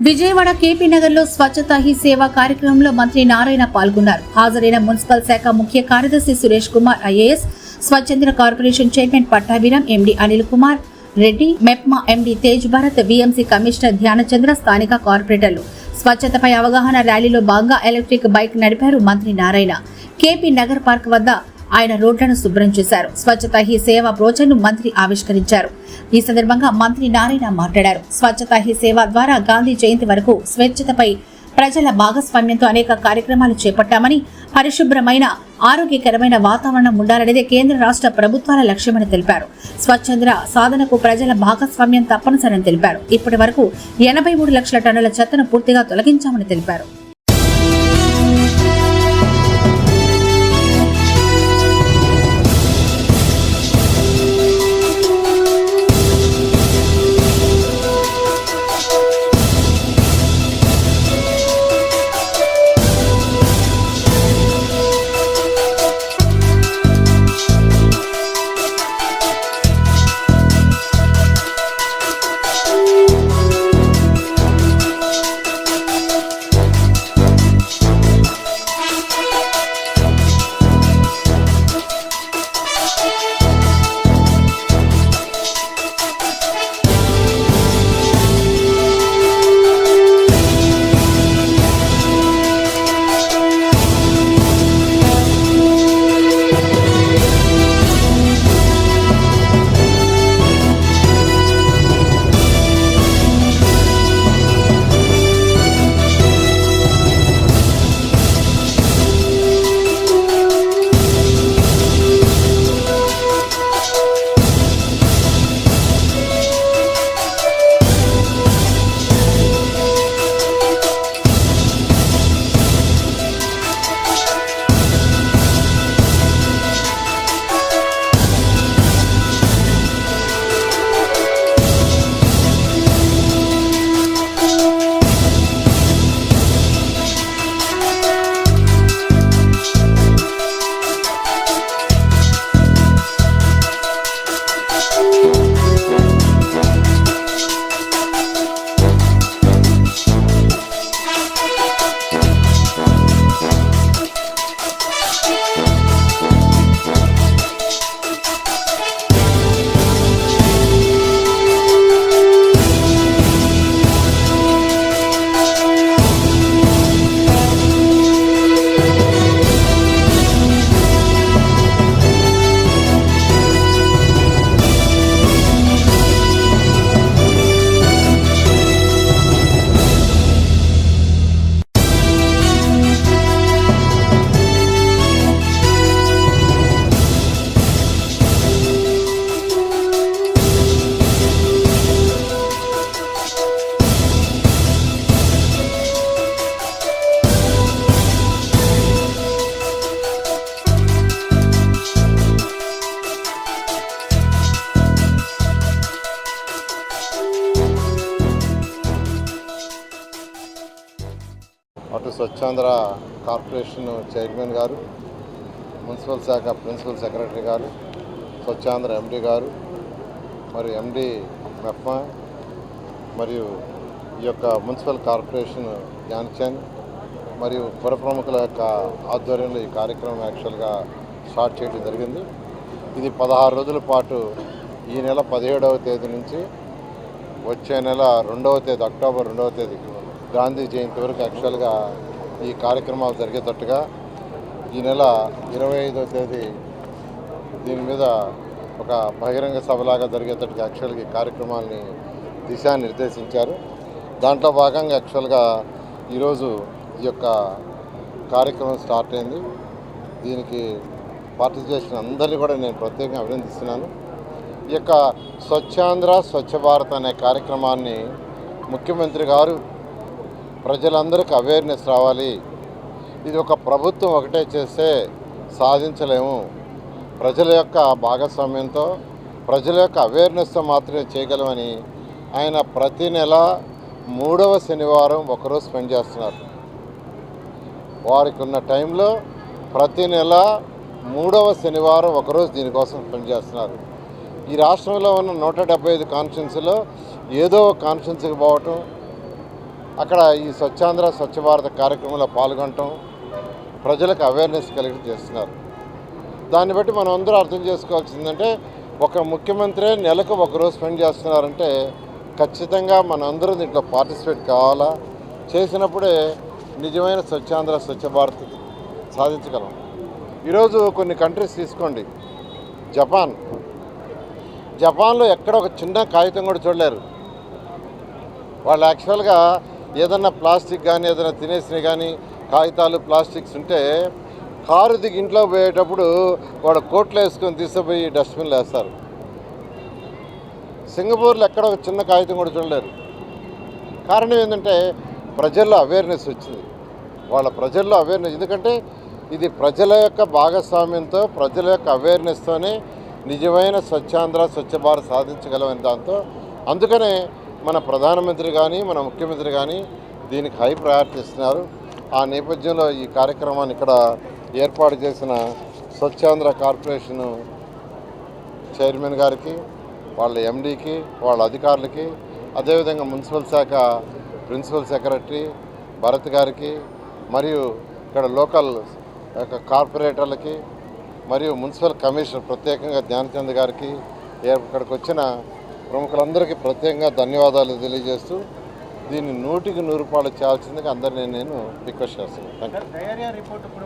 Vijayawada KP Nagar లో స్వచ్ఛతా he సేవ కార్యక్రమంలో మంత్రి నారాయణ పాల్గొన్నారు. హాజరైన మున్సిపల్ శాఖ ముఖ్య కార్యదర్శి సురేష్ కుమార్ ఐఏఎస్, స్వచ్ఛంద్ర corporation chairman Pattabhiram, MD Anil Kumar Reddy, MEPMA MD Tej Bharat, VMC commissioner Dhyanachandra, స్థానిక కార్పొరేటర్లు స్వచ్ఛతపై అవగాహన ర్యాలీలో భాగంగా ఎలక్ట్రిక్ బైక్ నడిపారు మంత్రి నారాయణ. కేపీ నగర్ పార్క్ వద్ద ఆయన రోడ్లను శుభ్రం చేశారు. స్వచ్ఛతా హీ సేవ బ్రోచర్ను మంత్రి ఆవిష్కరించారు. ఈ సందర్భంగా మంత్రి నారాయణ మాట్లాడారు. స్వచ్ఛతా హీ సేవ ద్వారా గాంధీ జయంతి వరకు స్వచ్ఛతపై ప్రజల భాగస్వామ్యంతో అనేక కార్యక్రమాలు చేపట్టామని, పరిశుభ్రమైన ఆరోగ్యకరమైన వాతావరణం ఉండాలనేదే కేంద్ర రాష్ట్ర ప్రభుత్వాల లక్ష్యమని తెలిపారు. స్వచ్ఛంద్ర సాధనకు ప్రజల భాగస్వామ్యం తప్పనిసరని తెలిపారు. ఇప్పటి వరకు 83 లక్షల టన్నుల చెత్తను పూర్తిగా తొలగించామని తెలిపారు. అటు స్వచ్ఛాంధ్ర కార్పొరేషన్ చైర్మన్ గారు, మున్సిపల్ శాఖ ప్రిన్సిపల్ సెక్రటరీ గారు, స్వచ్ఛాంధ్ర ఎండీ గారు, మరియు ఎండీ మెప్మా, మరియు ఈ యొక్క మున్సిపల్ కార్పొరేషన్ ధ్యానచంద్ మరియు పుర ప్రముఖుల యొక్క ఆధ్వర్యంలో ఈ కార్యక్రమం యాక్చువల్గా స్టార్ట్ చేయడం జరిగింది. ఇది 16 రోజుల పాటు ఈ నెల 17వ తేదీ నుంచి వచ్చే నెల 2వ తేదీ అక్టోబర్ 2వ తేదీ గాంధీ జయంతి వరకు యాక్చువల్గా ఈ కార్యక్రమాలు జరిగేటట్టుగా ఈ నెల 25వ తేదీ దీని మీద ఒక బహిరంగ సభలాగా జరిగేటట్టుగా యాక్చువల్గా ఈ కార్యక్రమాలని దిశానిర్దేశించారు. దాంట్లో భాగంగా యాక్చువల్గా ఈరోజు ఈ యొక్క కార్యక్రమం స్టార్ట్ అయింది. దీనికి పార్టిసిపేట్ చేసిన అందరినీ కూడా నేను ప్రత్యేకంగా అభినందిస్తున్నాను. ఈ యొక్క స్వచ్ఛాంధ్ర స్వచ్ఛ భారత్ అనే కార్యక్రమాన్ని ముఖ్యమంత్రి గారు ప్రజలందరికీ అవేర్నెస్ రావాలి, ఇది ఒక ప్రభుత్వం ఒకటే చేస్తే సాధించలేము, ప్రజల యొక్క భాగస్వామ్యంతో ప్రజల యొక్క అవేర్నెస్తో మాత్రమే చేయగలమని ఆయన ప్రతి నెల 3వ శనివారం ఒకరోజు స్పెండ్ చేస్తున్నారు. వారికి ఉన్న టైంలో ప్రతి నెల 3వ శనివారం ఒకరోజు దీనికోసం స్పెండ్ చేస్తున్నారు. ఈ రాష్ట్రంలో ఉన్న 175 కాన్స్టిట్యున్సీలో ఏదో ఒక కాన్స్టిట్యున్సీకి పోవటం, అక్కడ ఈ స్వచ్ఛాంధ్ర స్వచ్ఛ భారత్ కార్యక్రమంలో పాల్గొనటం ప్రజలకు అవేర్నెస్ కలిగి చేస్తున్నారు. దాన్ని బట్టి మనం అందరూ అర్థం చేసుకోవాల్సిందంటే ఒక ముఖ్యమంత్రి నెలకు ఒకరోజు స్పెండ్ చేస్తున్నారంటే ఖచ్చితంగా మన అందరూ దీంట్లో పార్టిసిపేట్ కావాలా. చేసినప్పుడే నిజమైన స్వచ్ఛాంధ్ర స్వచ్ఛ భారత్ సాధించగలం. ఈరోజు కొన్ని కంట్రీస్ తీసుకోండి. జపాన్లో ఎక్కడ ఒక చిన్న కాగితం కూడా చూడలేరు. వాళ్ళు యాక్చువల్గా ఏదన్నా ప్లాస్టిక్ కానీ ఏదైనా తినేసినవి కానీ కాగితాలు ప్లాస్టిక్స్ ఉంటే కారు దిగి ఇంట్లో పోయేటప్పుడు వాడు కోట్లు వేసుకొని తీసుకుపోయి డస్ట్బిన్లు వేస్తారు. సింగపూర్లో ఎక్కడ ఒక చిన్న కాగితం కూడా చూడలేరు. కారణం ఏంటంటే ప్రజల్లో అవేర్నెస్ వచ్చింది. వాళ్ళ ప్రజల్లో అవేర్నెస్, ఎందుకంటే ఇది ప్రజల యొక్క భాగస్వామ్యంతో ప్రజల యొక్క అవేర్నెస్తోనే నిజమైన స్వచ్ఛాంధ్ర స్వచ్ఛ భారత్ సాధించగలమని దాంతో అందుకనే మన ప్రధానమంత్రి కానీ మన ముఖ్యమంత్రి కానీ దీనికి హై ప్రయారిటీ ఇస్తున్నారు. ఆ నేపథ్యంలో ఈ కార్యక్రమాన్ని ఇక్కడ ఏర్పాటు చేసిన స్వచ్ఛాంధ్ర కార్పొరేషన్ చైర్మన్ గారికి, వాళ్ళ ఎండీకి, వాళ్ళ అధికారులకి, అదేవిధంగా మున్సిపల్ శాఖ ప్రిన్సిపల్ సెక్రటరీ భరత్ గారికి, మరియు ఇక్కడ లోకల్ కార్పొరేటర్లకి, మరియు మున్సిపల్ కమిషనర్ ప్రత్యేకంగా ధ్యానచంద్ గారికి, ఇక్కడికి వచ్చిన ప్రముఖులందరికీ ప్రత్యేకంగా ధన్యవాదాలు తెలియజేస్తూ దీన్ని 100కి 100 రూపాయలు చేయాల్సిందిగా అందరినీ నేను రిక్వెస్ట్ చేస్తున్నాను. Thank you.